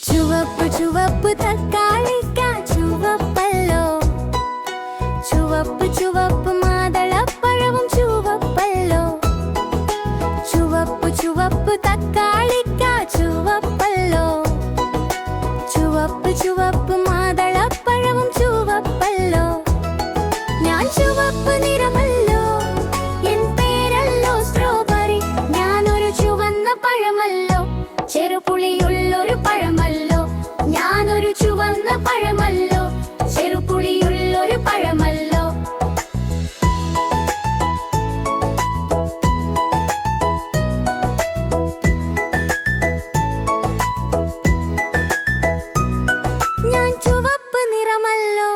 ചുവപ്പ് ചുവപ്പ് തക്കാളിക്ക ചുവപ്പല്ലോ, ചുവപ്പ് ചുവപ്പ് മാതളപ്പഴവും ചുവപ്പല്ലോ, ചുവപ്പ് ചുവപ്പ് തക്കാളിക്ക ചുവപ്പല്ലോ, ചുവപ്പ് ചുവപ്പ് മാതളപ്പഴവും ചുവപ്പല്ലോ. ഞാൻ ചുവപ്പ് നിറമല്ലോ, എൻ പേരല്ലോ സ്ട്രോബെറി. ഞാനൊരു ചുവന്ന പഴമല്ലോ, ചെറുപുളിയുള്ളൊരു പഴമല്ലോ. ഞാനൊരു ചുവന്ന പഴമല്ലോ, ചെറുപുളിയുള്ളൊരു പഴമല്ലോ. ഞാൻ ചുവപ്പ് നിറമല്ലോ,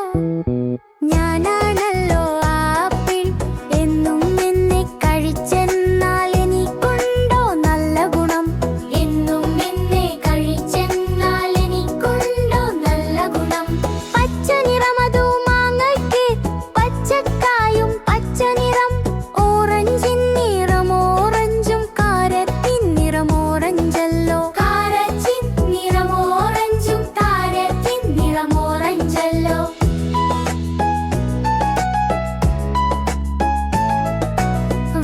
ഞാനാണല്ലോ ആപ്പിൾ. എന്നും എന്നെ കഴിച്ചെന്നാൽ എനിക്കുണ്ടോ നല്ല ഗുണം? എന്നും എന്നെ കഴിച്ചെന്നാൽ എനിക്കുണ്ടോ നല്ല ഗുണം? പച്ച നിറമതു മാങ്ങയ്ക്ക്, പച്ചക്കായും പച്ച നിറം. ഓറഞ്ചിൻ നിറം ഓറഞ്ചും കാരറ്റിൻ നിറം ഓറഞ്ചല്ലോ. കാരറ്റിൻ നിറം ഓറഞ്ചും കാരറ്റിൻ നിറം ഓറഞ്ചല്ലോ.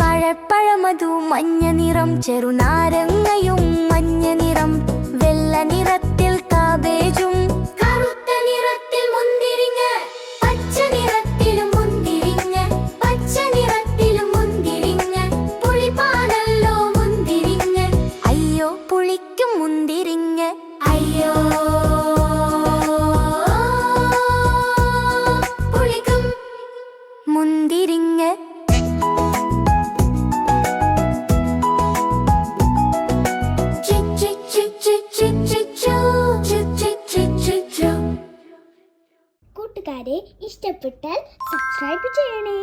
വാഴപ്പഴമതു മഞ്ഞ നിറം, ചെറുനാരങ്ങയും മഞ്ഞ നിറം. വെള്ള നിറത്തിൽ കാബേജും, കറുത്ത നിറത്തിൽ മുന്തിരിങ്ങ. പച്ച നിറത്തിലും മുന്തിരിങ്ങ, പച്ച നിറത്തിലും മുന്തിരിങ്ങ. പുളിപ്പാണല്ലോ മുന്തിരിങ്ങ, അയ്യോ പുളിക്കും മുന്തിരിങ്ങ. അയ്യോ പുളിക്കും മുന്തിരിങ്ങ. കൂട്ടുകാരെ, ഇഷ്ടപ്പെട്ടാൽ സബ്സ്ക്രൈബ് ചെയ്യണേ.